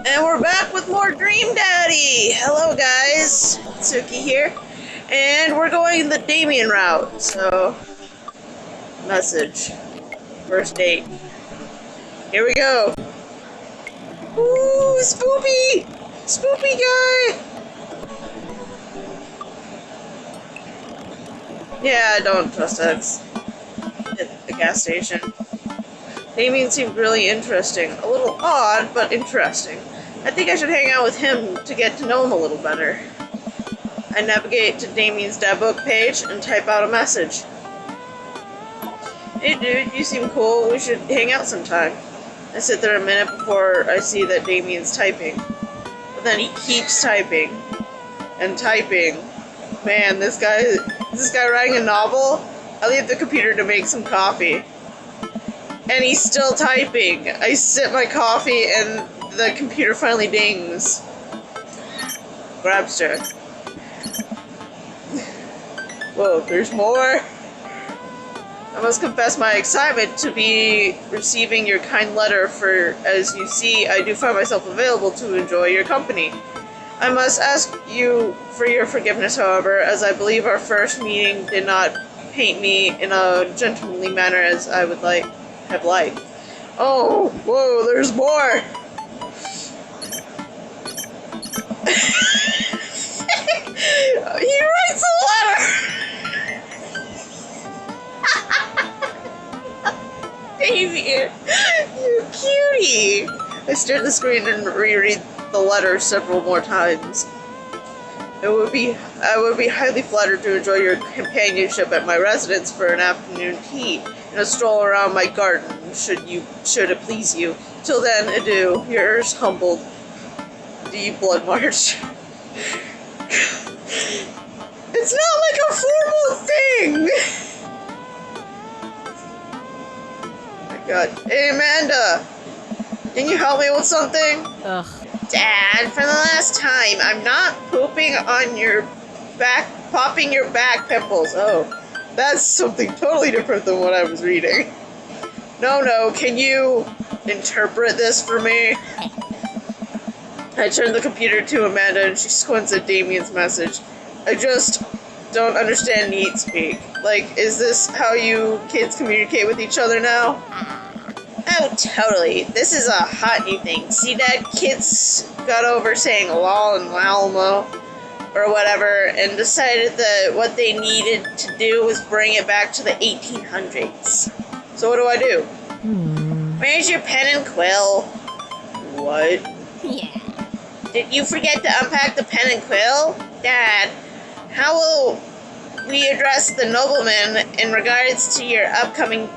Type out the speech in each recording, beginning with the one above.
And we're back with more Dream Daddy! Hello guys, Suki here. And we're going the Damien route, so... Message. First date. Here we go! Ooh, Spoopy! Spoopy guy! Yeah, I don't trust X at the gas station. Damien seemed really interesting. A little odd, but interesting. I think I should hang out with him to get to know him a little better. I navigate to Damien's debug page and type out a message. Hey dude, you seem cool. We should hang out sometime. I sit there a minute before I see that Damien's typing. But then he keeps typing. And typing. Man, this guy writing a novel? I leave the computer to make some coffee. And he's still typing. I sip my coffee and the computer finally dings. Grabster. Whoa, there's more? I must confess my excitement to be receiving your kind letter, for as you see, I do find myself available to enjoy your company. I must ask you for your forgiveness, however, as I believe our first meeting did not paint me in a gentlemanly manner as I would have liked. Oh, whoa, there's more! He writes a letter! Damien, you cutie! I stare at the screen and reread the letter several more times. I would be highly flattered to enjoy your companionship at my residence for an afternoon tea and a stroll around my garden, should it please you. Till then, adieu. Yours humbled, D. Blood March. It's not like a formal thing! Oh my god. Hey, Amanda! Can you help me with something? Ugh. Dad, for the last time, I'm not pooping on your back, popping your back pimples. Oh, that's something totally different than what I was reading. No, can you interpret this for me? I turn the computer to Amanda and she squints at Damien's message. I just don't understand neat speak. Like, is this how you kids communicate with each other now? Oh, totally. This is a hot new thing. See, Dad, kids got over saying lol and lalmo or whatever and decided that what they needed to do was bring it back to the 1800s. So what do I do? Where's your pen and quill? What? Yeah. Did you forget to unpack the pen and quill? Dad, how will we address the nobleman in regards to your upcoming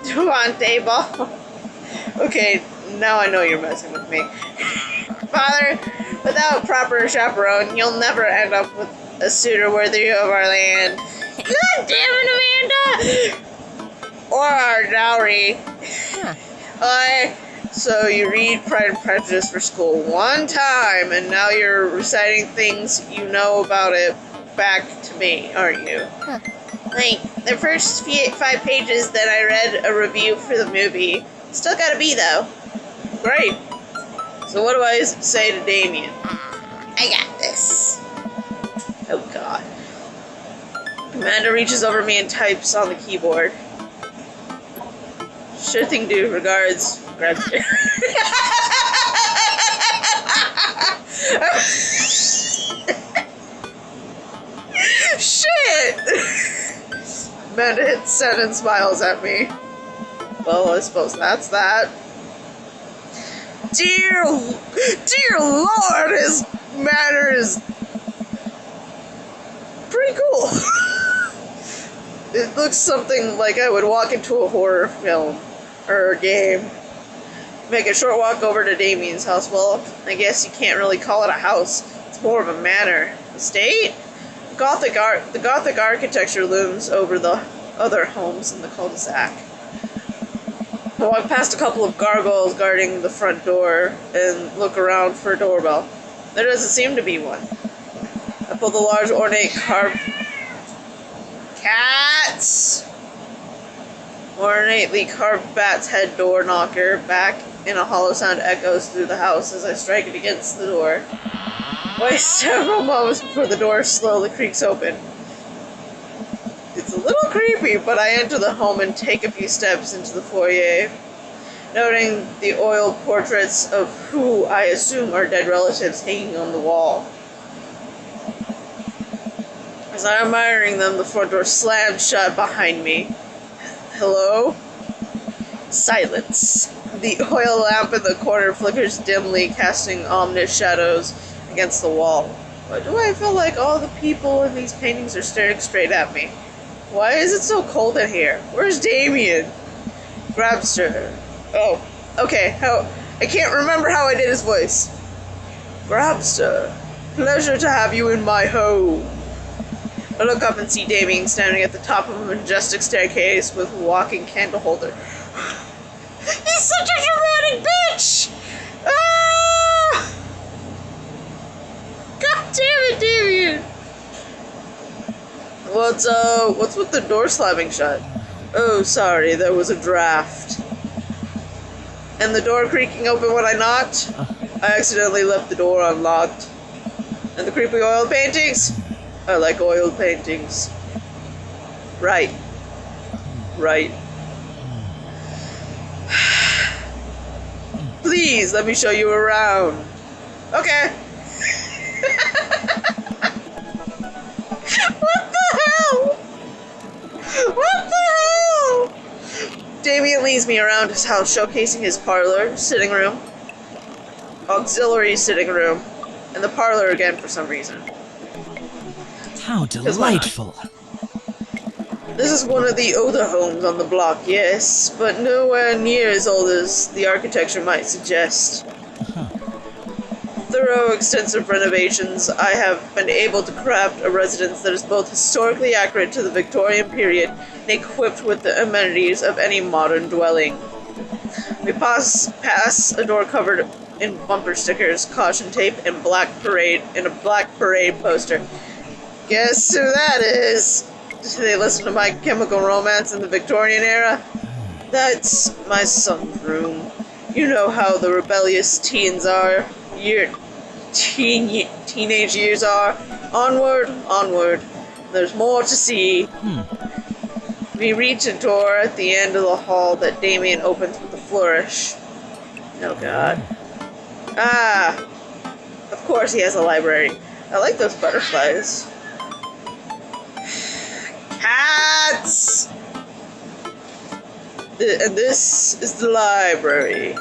Devante ball? Okay, now I know you're messing with me. Father, without proper chaperone, you'll never end up with a suitor worthy of our land. God damn it, Amanda! Or our dowry. So you read Pride and Prejudice for school one time, and now you're reciting things you know about it back to me, aren't you? Huh. Like, the first 5 pages that I read a review for the movie. Still got a B, though. Great. So what do I say to Damien? I got this. Oh, God. Amanda reaches over me and types on the keyboard. Sure thing, dude. Regards. Grabs it. Shit! Amanda hits send and smiles at me. Well, I suppose that's that. Dear Lord, his manner is pretty cool. It looks something like I would walk into a horror film or game. Make a short walk over to Damien's house. Well, I guess you can't really call it a house. It's more of a manor. Estate? The Gothic architecture looms over the other homes in the cul-de-sac. I walk past a couple of gargoyles guarding the front door and look around for a doorbell. There doesn't seem to be one. I pull the large ornate carved ornately carved bat's head door knocker back and a hollow sound echoes through the house as I strike it against the door. Wait several moments before the door slowly creaks open. It's a little creepy, but I enter the home and take a few steps into the foyer, noting the oiled portraits of who I assume are dead relatives hanging on the wall. As I'm admiring them, the front door slams shut behind me. Hello? Silence. The oil lamp in the corner flickers dimly, casting ominous shadows against the wall. Why do I feel like all the people in these paintings are staring straight at me? Why is it so cold in here? Where's Damien? Grabster. Oh, okay. I can't remember how I did his voice. Grabster. Pleasure to have you in my home. I look up and see Damien standing at the top of a majestic staircase with a walking candle holder. He's such a dramatic bitch! Ah! God damn it, Damien! What's with the door slamming shut? Oh, sorry, there was a draft. And the door creaking open when I knocked? I accidentally left the door unlocked. And the creepy oil paintings? I like oil paintings. Right. Please, let me show you around. Okay. What the hell? Damien leads me around his house, showcasing his parlor, sitting room, auxiliary sitting room, and the parlor again for some reason. How delightful. This is one of the older homes on the block, yes, but nowhere near as old as the architecture might suggest. Thorough, extensive renovations, I have been able to craft a residence that is both historically accurate to the Victorian period and equipped with the amenities of any modern dwelling. We pass a door covered in bumper stickers, caution tape, and a black parade poster. Guess who that is? Did they listen to My Chemical Romance in the Victorian era? That's my son's room. You know how the rebellious teens are. Teenage years are. Onward. There's more to see. We reach a door at the end of the hall that Damien opens with a flourish. Oh god. Ah! Of course he has a library. I like those butterflies. Cats! And this is the library.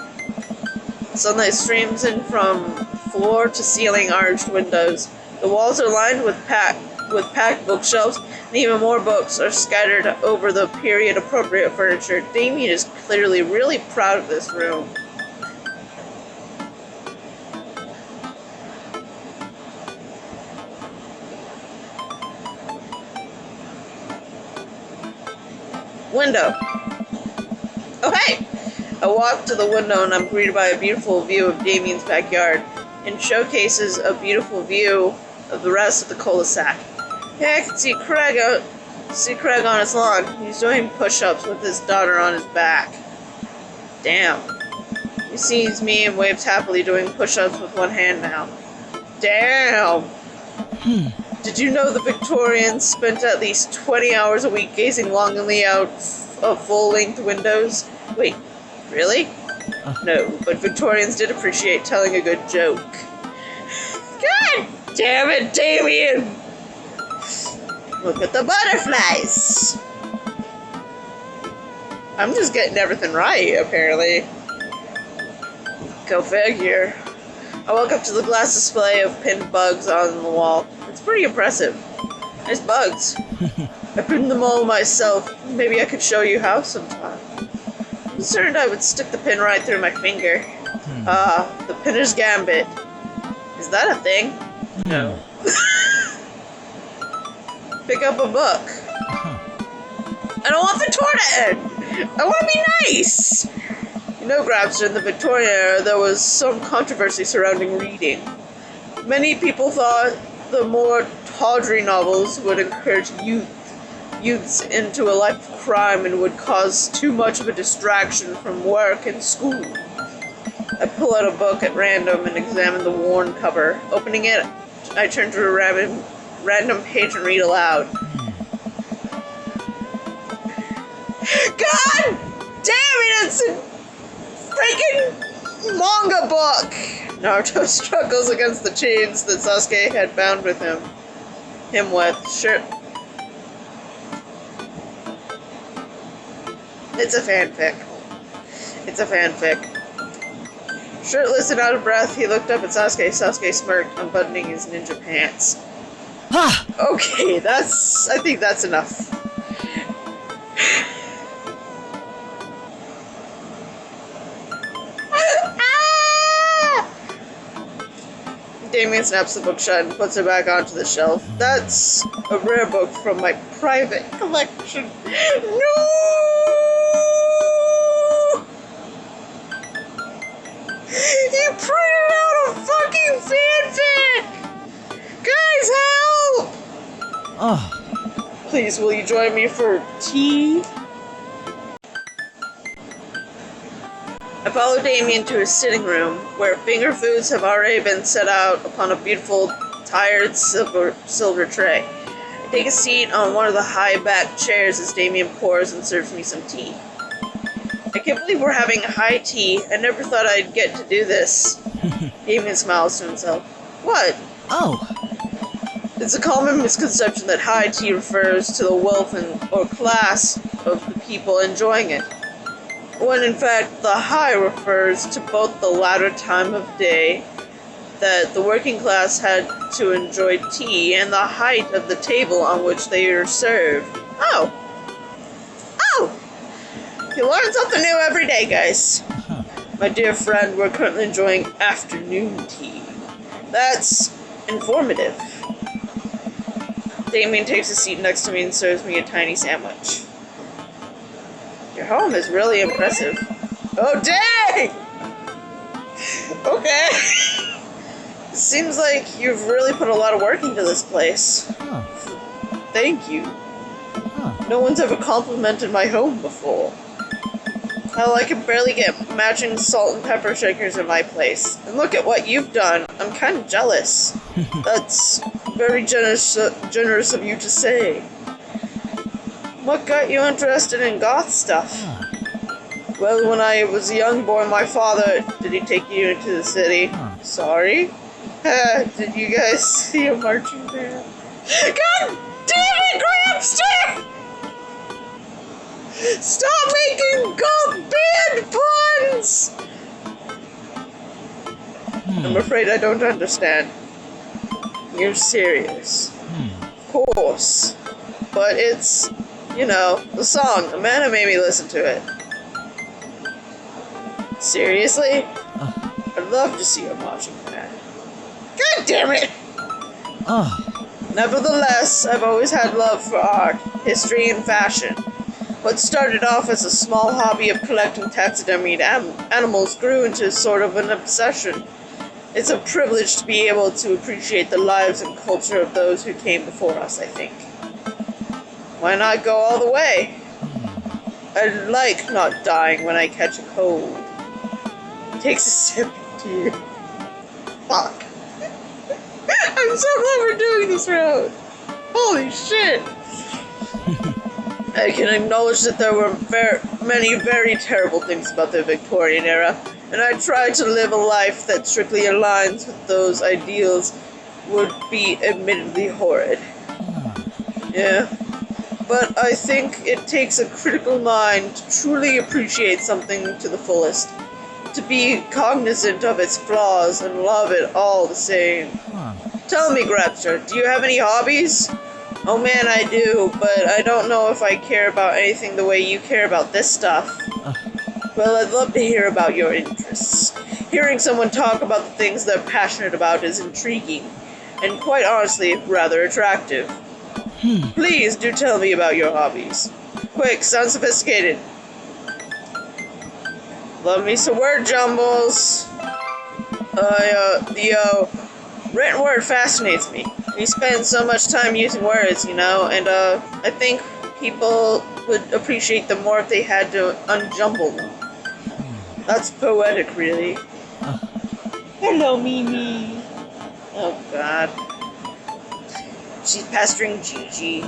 Sunlight streams in from floor to ceiling arched windows. The walls are lined with packed bookshelves, and even more books are scattered over the period-appropriate furniture. Damien is clearly really proud of this room. Window. Oh, hey! I walk to the window and I'm greeted by a beautiful view of Damien's backyard and showcases a beautiful view of the rest of the cul-de-sac. Yeah, I can see Craig on his lawn. He's doing push-ups with his daughter on his back. Damn. He sees me and waves happily, doing push-ups with one hand now. Damn! Did you know the Victorians spent at least 20 hours a week gazing longingly out of full-length windows? Wait, really? No, but Victorians did appreciate telling a good joke. God damn it, Damien! Look at the butterflies! I'm just getting everything right, apparently. Go figure. I walk up to the glass display of pinned bugs on the wall. It's pretty impressive. Nice bugs. I pinned them all myself. Maybe I could show you how sometime. I'm concerned I would stick the pin right through my finger. The pinner's gambit. Is that a thing? No. Pick up a book. I don't want the tornado! I want to be nice! You know, Grabster, in the Victorian era, there was some controversy surrounding reading. Many people thought the more tawdry novels would encourage youths into a life of crime and would cause too much of a distraction from work and school. I pull out a book at random and examine the worn cover. Opening it, I turn to a random page and read aloud. God damn it, it's a freaking manga book! Naruto struggles against the chains that Sasuke had bound with him with. Sure. It's a fanfic. It's a fanfic. Shirtless and out of breath, he looked up at Sasuke. Sasuke smirked, unbuttoning his ninja pants. Ah! Okay, I think that's enough. Damien snaps the book shut and puts it back onto the shelf. That's a rare book from my private collection. No! You printed out a fucking fanfic! Guys, help! Oh. Please, will you join me for tea? I follow Damien to his sitting room, where finger foods have already been set out upon a beautiful, tired silver tray. I take a seat on one of the high-backed chairs as Damien pours and serves me some tea. I can't believe we're having high tea. I never thought I'd get to do this. Damien smiles to himself. What? Oh. It's a common misconception that high tea refers to the wealth or class of the people enjoying it, when in fact the high refers to both the latter time of day that the working class had to enjoy tea and the height of the table on which they are served. Oh! You learn something new every day, guys. My dear friend, we're currently enjoying afternoon tea. That's informative. Damien takes a seat next to me and serves me a tiny sandwich. Your home is really impressive. Oh, dang! Okay. Seems like you've really put a lot of work into this place. Huh. Thank you. Huh. No one's ever complimented my home before. Hell, I can barely get matching salt and pepper shakers in my place. And look at what you've done. I'm kind of jealous. That's very generous of you to say. What got you interested in goth stuff? Huh. Well, when I was a young boy, my father... Did he take you into the city? Huh. Sorry? Did you guys see a marching band? God damn it, Grampster! Stop making goth band puns! I'm afraid I don't understand. You're serious. Of course. But it's, you know, the song. Amanda made me listen to it. Seriously? I'd love to see a marching band. God damn it! Oh. Nevertheless, I've always had love for art, history, and fashion. What started off as a small hobby of collecting taxidermied animals grew into sort of an obsession. It's a privilege to be able to appreciate the lives and culture of those who came before us, I think. Why not go all the way? I like not dying when I catch a cold. Takes a sip of tea. Fuck. I'm so glad we're doing this road. Holy shit. I can acknowledge that there were many very terrible things about the Victorian era, and I tried to live a life that strictly aligns with those ideals would be admittedly horrid. Yeah. But I think it takes a critical mind to truly appreciate something to the fullest, to be cognizant of its flaws and love it all the same. Tell me, Grabster, do you have any hobbies? Oh man, I do, but I don't know if I care about anything the way you care about this stuff. Well, I'd love to hear about your interests. Hearing someone talk about the things they're passionate about is intriguing, and quite honestly, rather attractive. Please do tell me about your hobbies. Quick, sound sophisticated. Love me some word jumbles. The written word fascinates me. We spend so much time using words, you know, and I think people would appreciate them more if they had to unjumble them. That's poetic, really. Hello, Mimi. Oh, God. She's pestering Gigi.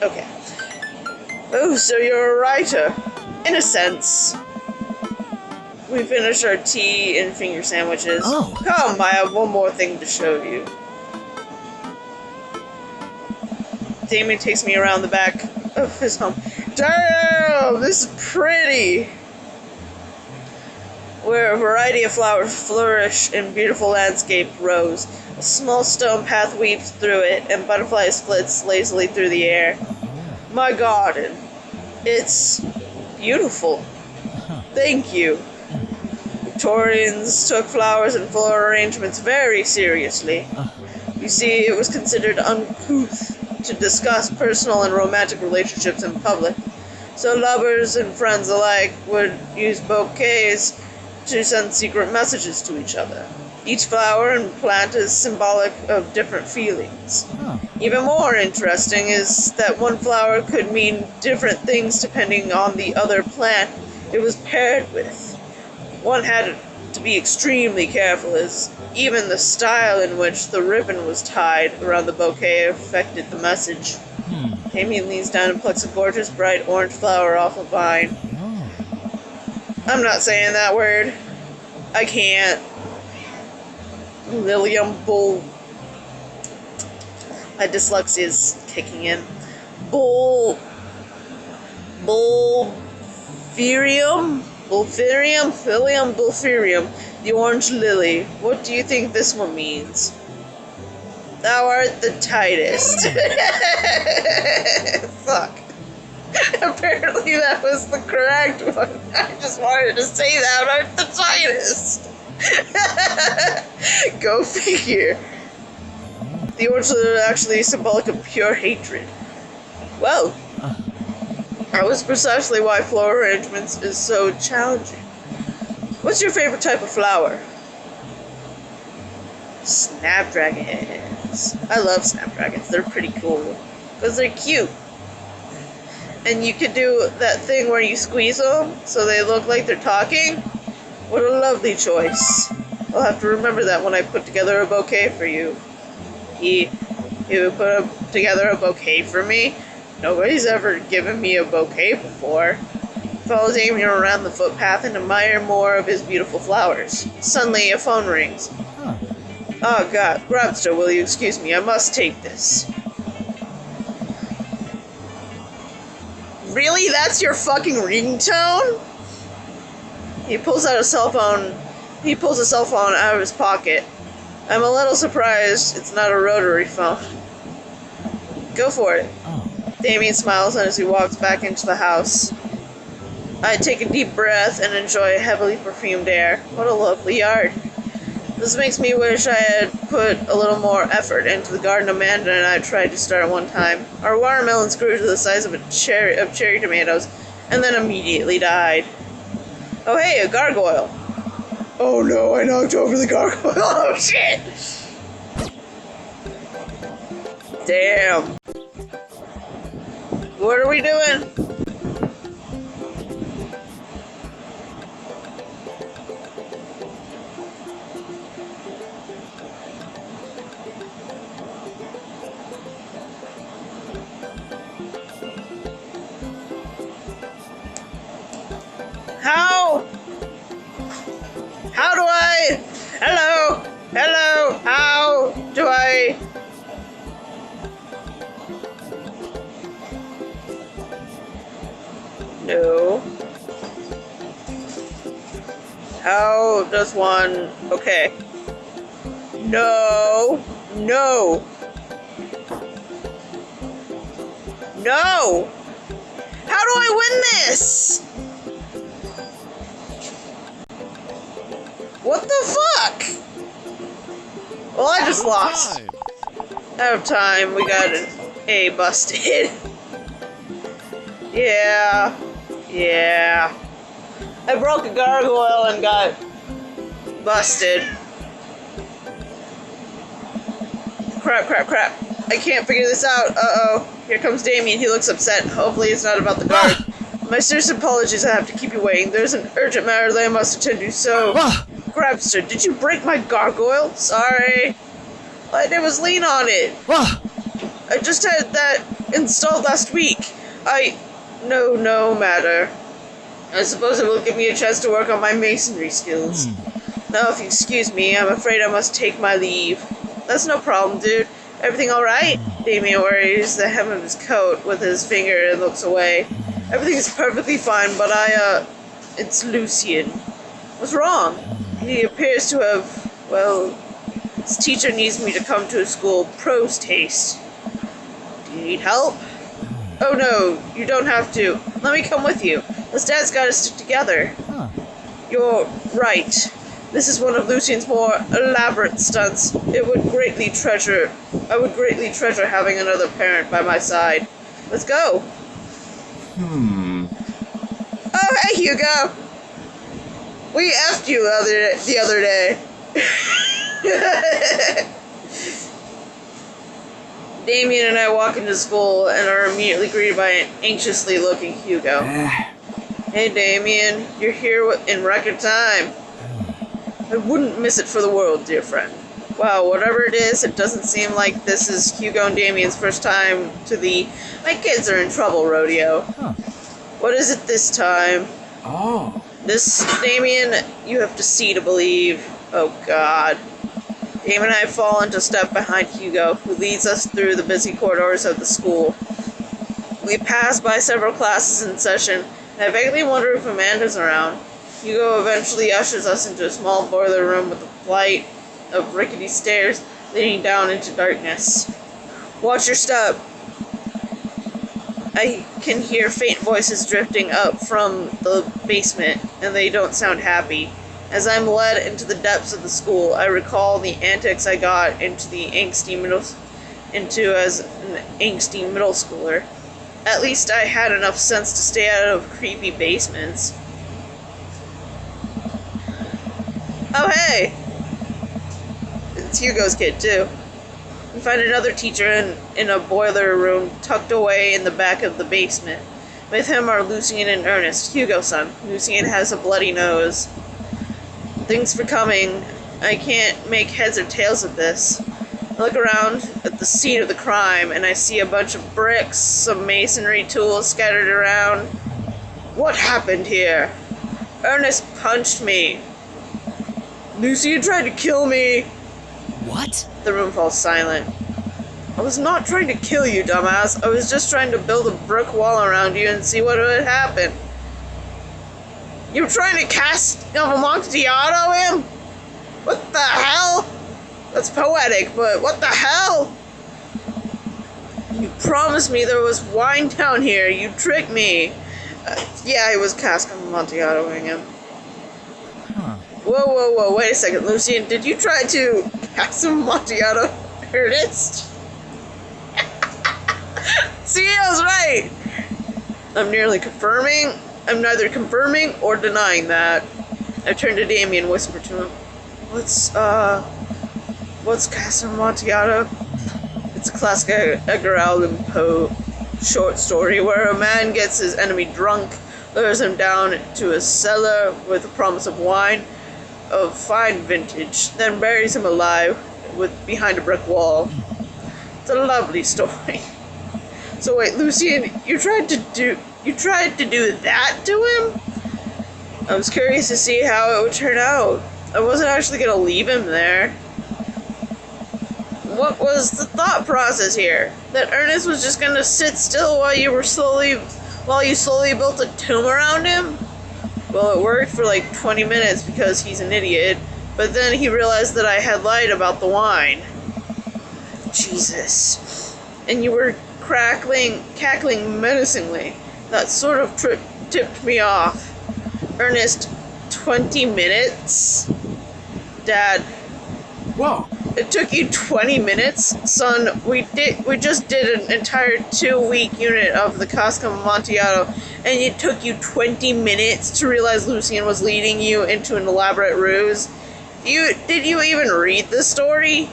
Okay. Oh, so you're a writer. In a sense. We finished our tea and finger sandwiches. Oh. Come, I have one more thing to show you. Damien takes me around the back of his home. Damn, this is pretty! Where a variety of flowers flourish and beautiful landscape grows. A small stone path weaves through it, and butterflies flits lazily through the air. My garden. It's beautiful. Thank you. Victorians took flowers and floral arrangements very seriously. You see, it was considered uncouth to discuss personal and romantic relationships in public, so lovers and friends alike would use bouquets to send secret messages to each other. Each flower and plant is symbolic of different feelings. Even more interesting is that one flower could mean different things depending on the other plant it was paired with. One had to be extremely careful, as even the style in which the ribbon was tied around the bouquet affected the message. Damien leans down and plucks a gorgeous, bright orange flower off a vine. I'm not saying that word. I can't. Lilium bull. My dyslexia is kicking in. Bulferium? Bulferium, the orange lily. What do you think this one means? Thou art the tightest. Fuck. Apparently that was the correct one. I just wanted to say thou art the tightest. Go figure. The orange lily is actually symbolic of pure hatred. Well, that was precisely why floral arrangements is so challenging. What's your favorite type of flower? Snapdragons. I love snapdragons. They're pretty cool. Because they're cute. And you can do that thing where you squeeze them so they look like they're talking. What a lovely choice. I'll have to remember that when I put together a bouquet for you. He would put together a bouquet for me? Nobody's ever given me a bouquet before. Follow Damien around the footpath and admire more of his beautiful flowers. Suddenly, a phone rings. Oh God, Grabster, will you excuse me? I must take this. Really? That's your fucking ringtone? He pulls a cell phone out of his pocket. I'm a little surprised it's not a rotary phone. Go for it. Damien smiles as he walks back into the house. I take a deep breath and enjoy heavily perfumed air. What a lovely yard. This makes me wish I had put a little more effort into the garden Amanda and I tried to start one time. Our watermelons grew to the size of cherry tomatoes and then immediately died. Oh hey, a gargoyle. Oh no, I knocked over the gargoyle. Oh shit! Damn. What are we doing? How do I? Hello? How do I? No. How does one? Okay. No. How do I win this? What the fuck? Well, I just lost. Out of time, we got an A busted. Yeah. I broke a gargoyle and got busted. Crap. I can't figure this out. Uh-oh. Here comes Damien. He looks upset. Hopefully it's not about the guard. My serious apologies, I have to keep you waiting. There's an urgent matter that I must attend to, so... Ah! Grabster, did you break my gargoyle? Sorry. All I did was lean on it. Ah! I just had that installed last week. No matter. I suppose it will give me a chance to work on my masonry skills. Now, if you excuse me, I'm afraid I must take my leave. That's no problem, dude. Everything alright? Damien worries the hem of his coat with his finger and looks away. Everything's perfectly fine, but it's Lucien. What's wrong? He appears to have, well, his teacher needs me to come to his school post haste. Do you need help? Oh no, you don't have to. Let me come with you. Us dads gotta stick together. Huh. You're right. This is one of Lucien's more elaborate stunts. I would greatly treasure having another parent by my side. Let's go. Oh, hey, Hugo. We effed you the other day. Damien and I walk into school and are immediately greeted by an anxiously looking Hugo. Hey, Damien, you're here in record time. I wouldn't miss it for the world, dear friend. Wow, whatever it is, it doesn't seem like this is Hugo and Damien's first time to the "my kids are in trouble" rodeo. Huh. What is it this time? Oh. This, Damien, you have to see to believe. Oh, God. Damien and I fall into step behind Hugo, who leads us through the busy corridors of the school. We pass by several classes in session, and I vaguely wonder if Amanda's around. Hugo eventually ushers us into a small boiler room with a flight of rickety stairs leading down into darkness. Watch your step. I can hear faint voices drifting up from the basement, and they don't sound happy. As I'm led into the depths of the school, I recall the antics I got into as an angsty middle schooler. At least I had enough sense to stay out of creepy basements. Oh, hey! It's Hugo's kid, too. We find another teacher in a boiler room tucked away in the back of the basement. With him are Lucien and Ernest, Hugo's son. Lucien has a bloody nose. Thanks for coming. I can't make heads or tails of this. I look around at the scene of the crime, and I see a bunch of bricks, some masonry tools scattered around. What happened here? Ernest punched me. Lucien tried to kill me. What? The room falls silent. I was not trying to kill you, dumbass. I was just trying to build a brick wall around you and see what would happen. You were trying to cast Amontillado him? What the hell? That's poetic, but what the hell? You promised me there was wine down here. You tricked me. Yeah, I was cast Amontillado-ing him. Huh. Whoa, wait a second, Lucien. Did you try to cast Amontillado Ernest? See, I was right. I'm neither confirming or denying that. I turned to Damien and whispered to him, What's Cast Amontillado? It's a classic Edgar Allan Poe short story where a man gets his enemy drunk, lures him down to a cellar with a promise of wine of fine vintage, then buries him alive behind a brick wall. It's a lovely story. So wait, Lucien, you tried to do that to him? I was curious to see how it would turn out. I wasn't actually gonna leave him there. What was the thought process here? That Ernest was just gonna sit still while you slowly built a tomb around him? Well, it worked for like 20 minutes because he's an idiot, but then he realized that I had lied about the wine. Jesus. And you were cackling menacingly. That sort of tipped me off. Ernest, 20 minutes? Dad. Whoa. It took you 20 minutes? Son, we just did an entire 2-week unit of the Casca Amontillado, and it took you 20 minutes to realize Lucien was leading you into an elaborate ruse? Did you even read the story?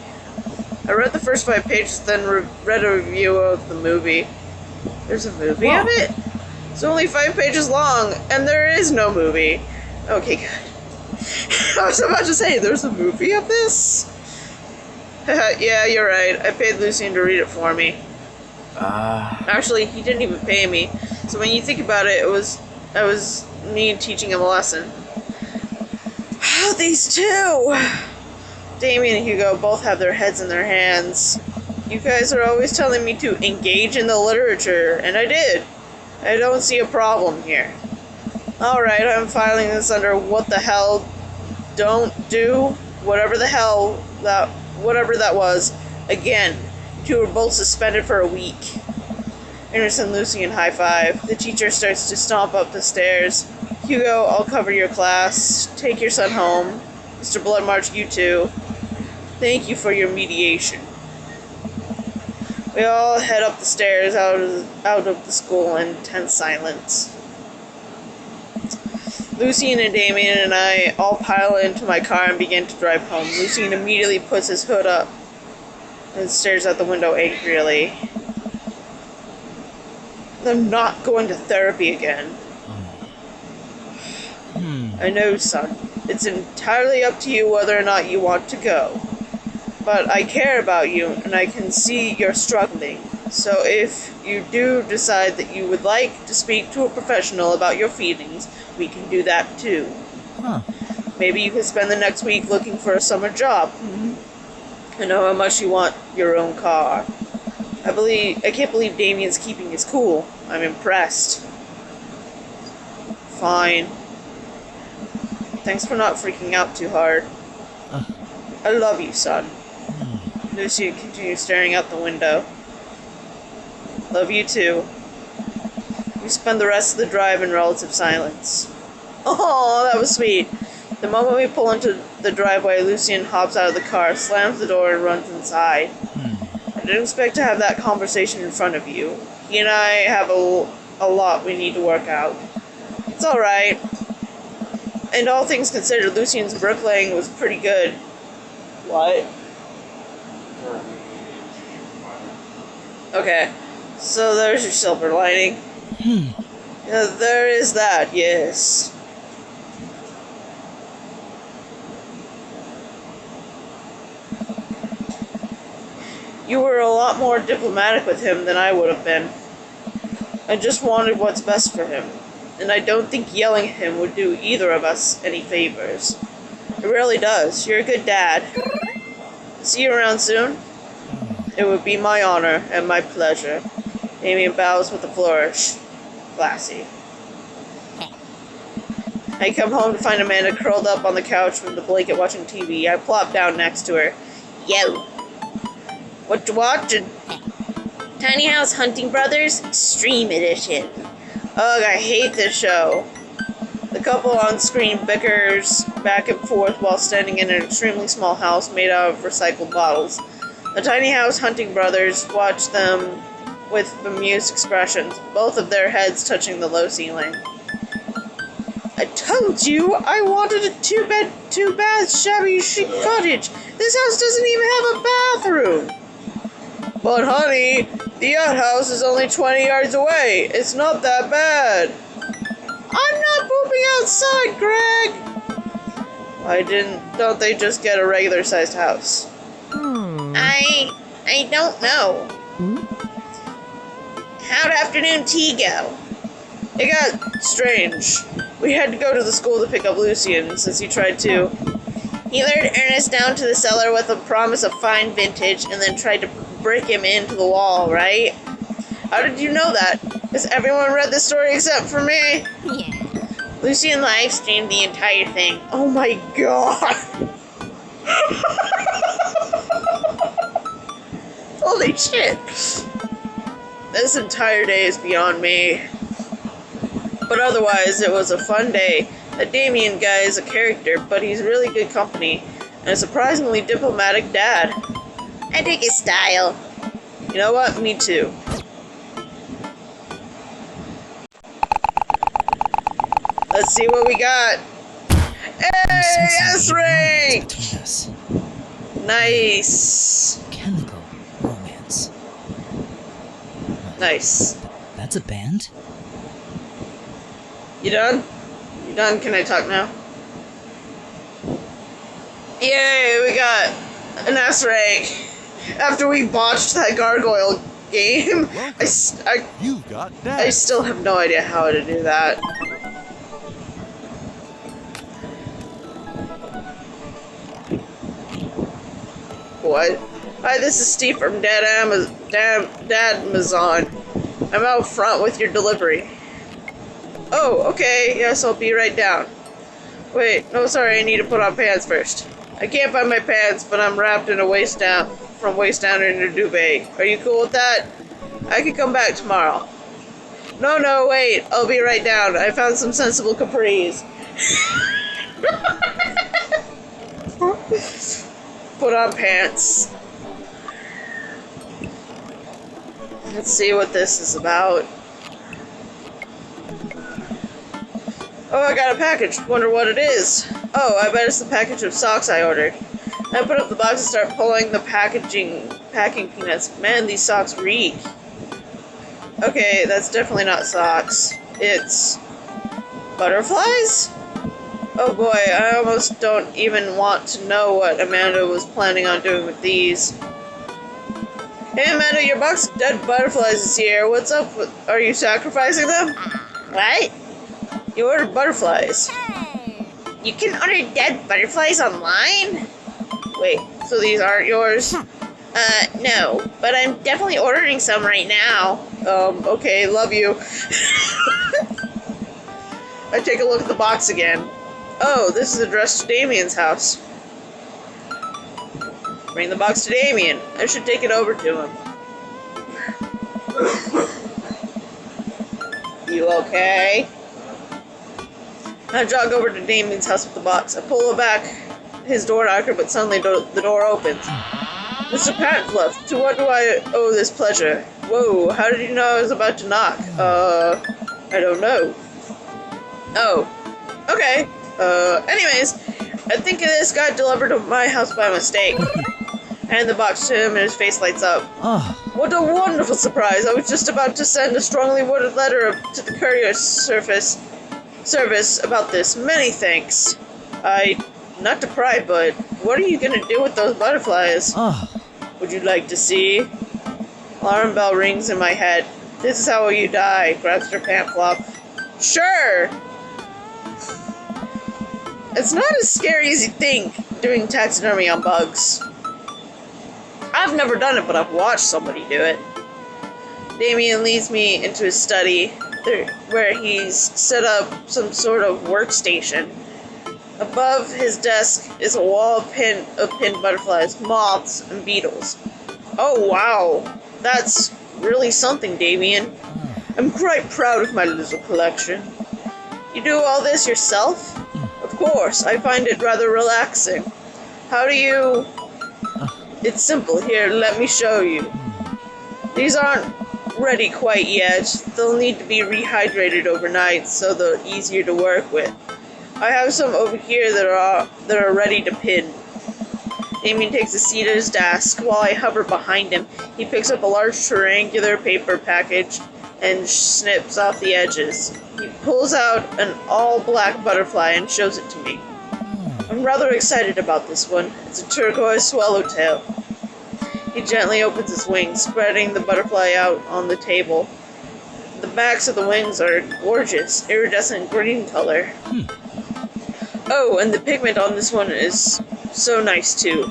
I read the first 5 pages, then read a review of the movie. There's a movie of it? It's only 5 pages long, and there is no movie. Okay, good. I was about to say, there's a movie of this? Yeah, you're right. I paid Lucien to read it for me. Actually, he didn't even pay me. So when you think about it, I was me teaching him a lesson. These two! Damien and Hugo both have their heads in their hands. You guys are always telling me to engage in the literature, and I did. I don't see a problem here. Alright, I'm filing this under what the hell don't do, whatever that was. Again, you two were both suspended for a week. Earnest and Lucien high five. The teacher starts to stomp up the stairs. Hugo, I'll cover your class. Take your son home. Mr. Bloodmarch, you too. Thank you for your mediation. We all head up the stairs out of the school in tense silence. Lucien and Damien and I all pile into my car and begin to drive home. Lucien immediately puts his hood up and stares out the window angrily. I'm not going to therapy again. I know, son. It's entirely up to you whether or not you want to go. But I care about you, and I can see you're struggling. So if you do decide that you would like to speak to a professional about your feelings, we can do that too. Maybe you can spend the next week looking for a summer job. I know how much you want your own car. I can't believe Damien's keeping his cool. I'm impressed. Fine. Thanks for not freaking out too hard. I love you, son. Lucien continues staring out the window. Love you too. We spend the rest of the drive in relative silence. Oh, that was sweet. The moment we pull into the driveway, Lucien hops out of the car, slams the door, and runs inside. I didn't expect to have that conversation in front of you. He and I have a lot we need to work out. It's alright. And all things considered, Lucien's bricklaying was pretty good. What? Okay, so there's your silver lining. Yeah, there is that, yes. You were a lot more diplomatic with him than I would have been. I just wanted what's best for him. And I don't think yelling at him would do either of us any favors. It really does. You're a good dad. See you around soon? It would be my honor and my pleasure. Damien bows with a flourish. Classy. I come home to find Amanda curled up on the couch with the blanket watching TV. I plop down next to her. Yo. What you watching? Tiny House Hunting Brothers Extreme Edition. Ugh, I hate this show. The couple on screen bickers back and forth while standing in an extremely small house made out of recycled bottles. The Tiny House Hunting Brothers watch them with bemused expressions, both of their heads touching the low ceiling. I told you I wanted a two-bed, two-bath, shabby chic cottage. This house doesn't even have a bathroom. But honey, the outhouse is only 20 yards away. It's not that bad. I'm not pooping outside, Greg. Why don't they just get a regular-sized house? I don't know. How'd afternoon tea go? It got strange. We had to go to the school to pick up Lucien since he tried to. He lured Ernest down to the cellar with a promise of fine vintage and then tried to brick him into the wall, right? How did you know that? Has everyone read the story except for me? Yeah. Lucien live streamed the entire thing. Oh my god! Holy shit! This entire day is beyond me. But otherwise, it was a fun day. The Damien guy is a character, but he's really good company, and a surprisingly diplomatic dad. I dig his style. You know what? Me too. Let's see what we got. Hey, S-rank! Nice. Chemical romance. Nice. That's a band? You done? You done? Can I talk now? Yay, we got an S rank. After we botched that gargoyle game, You've got I that. still have no idea how to do that. What? Hi, this is Steve from Dad Amazon. I'm out front with your delivery. Oh, okay. Yes, I'll be right down. Wait, no, sorry, I need to put on pants first. I can't find my pants, but I'm wrapped in a from waist down in a duvet. Are you cool with that? I could come back tomorrow. No, wait, I'll be right down. I found some sensible capris. Put on pants. Let's see what this is about. Oh, I got a package. Wonder what it is. Oh, I bet it's the package of socks I ordered. I put up the box and start pulling the packing peanuts. Man, these socks reek. Okay, that's definitely not socks. It's butterflies? Oh boy, I almost don't even want to know what Amanda was planning on doing with these. Hey Amanda, your box of dead butterflies is here. What's up? Are you sacrificing them? What? You ordered butterflies. You can order dead butterflies online? Wait, so these aren't yours? No, but I'm definitely ordering some right now. Okay, love you. I take a look at the box again. Oh, this is addressed to Damien's house. Bring the box to Damien. I should take it over to him. You okay? I jog over to Damien's house with the box. I pull back his door knocker, but suddenly the door opens. Mr. Patfluff, to what do I owe this pleasure? Whoa, how did you know I was about to knock? I don't know. Oh, okay. Anyways, I think this got delivered to my house by mistake. I hand the box to him and his face lights up. Oh, What a wonderful surprise. I was just about to send a strongly worded letter to the courier service about this. Many thanks. Not to pry, but what are you gonna do with those butterflies? oh, Would you like to see? Alarm bell rings in my head. This is how you die, grabs her pant flop. Sure! It's not as scary as you think, doing taxidermy on bugs. I've never done it, but I've watched somebody do it. Damien leads me into his study, where he's set up some sort of workstation. Above his desk is a wall of pinned butterflies, moths, and beetles. Oh wow, that's really something, Damien. I'm quite proud of my little collection. You do all this yourself? Of course, I find it rather relaxing. How do you... It's simple. Here, let me show you. These aren't ready quite yet. They'll need to be rehydrated overnight, so they're easier to work with. I have some over here that are ready to pin. Damien takes a seat at his desk while I hover behind him. He picks up a large triangular paper package and snips off the edges. He pulls out an all-black butterfly and shows it to me. I'm rather excited about this one. It's a turquoise swallowtail. He gently opens his wings, spreading the butterfly out on the table. The backs of the wings are gorgeous, iridescent green color. Oh, and the pigment on this one is so nice too.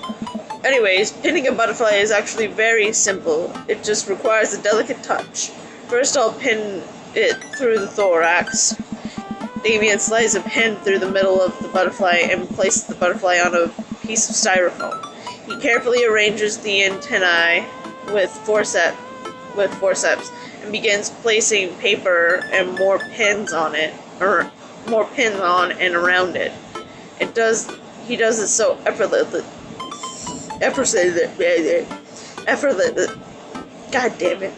Anyways, pinning a butterfly is actually very simple. It just requires a delicate touch. First I'll pin it through the thorax. Damien slides a pin through the middle of the butterfly and places the butterfly on a piece of styrofoam. He carefully arranges the antennae with forceps and begins placing paper and more pins on and around it. He does it so effortlessly. God damn it.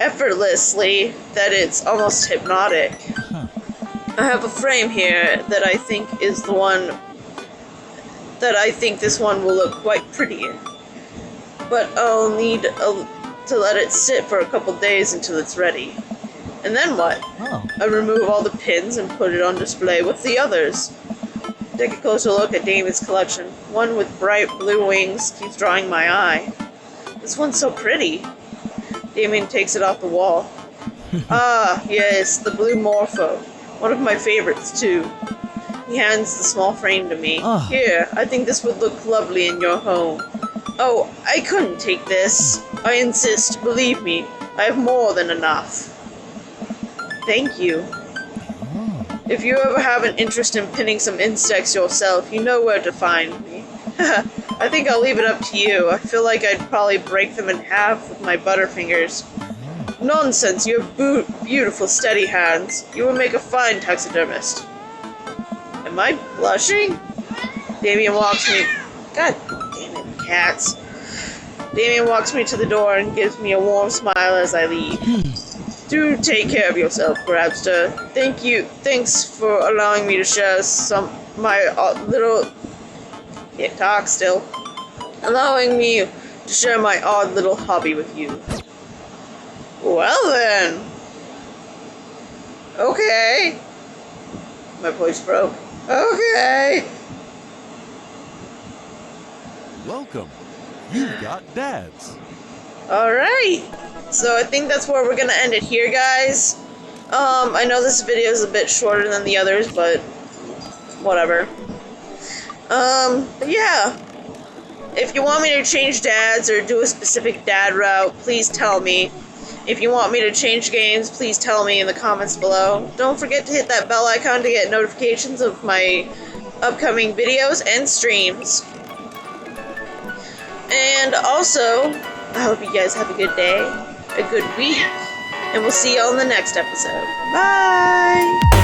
Effortlessly that it's almost hypnotic. I have a frame here that I think is the one that I think this one will look quite pretty in. But I'll need to let it sit for a couple days until it's ready. And then what? Oh. I remove all the pins and put it on display with the others. Take a closer look at Damien's collection. One with bright blue wings keeps drawing my eye. This one's so pretty. Damien takes it off the wall. Ah, yes, the blue Morpho. One of my favorites, too. He hands the small frame to me. Oh. Here, I think this would look lovely in your home. Oh, I couldn't take this. I insist, believe me. I have more than enough. Thank you. Oh. If you ever have an interest in pinning some insects yourself, you know where to find me. I think I'll leave it up to you. I feel like I'd probably break them in half with my butterfingers. Nonsense, you have beautiful, steady hands. You would make a fine taxidermist. Am I blushing? Damien walks me... God damn it, cats. Damien walks me to the door and gives me a warm smile as I leave. Do take care of yourself, Grabster. Thanks for allowing me to share my little... Yeah, talk still. Allowing me to share my odd little hobby with you. Well then. Okay. My voice broke. Okay. Welcome. You've got dads. Alright. So I think that's where we're gonna end it here, guys. I know this video is a bit shorter than the others, but whatever. But yeah. If you want me to change dads or do a specific dad route, please tell me. If you want me to change games, please tell me in the comments below. Don't forget to hit that bell icon to get notifications of my upcoming videos and streams. And also, I hope you guys have a good day, a good week, and we'll see you all in the next episode. Bye!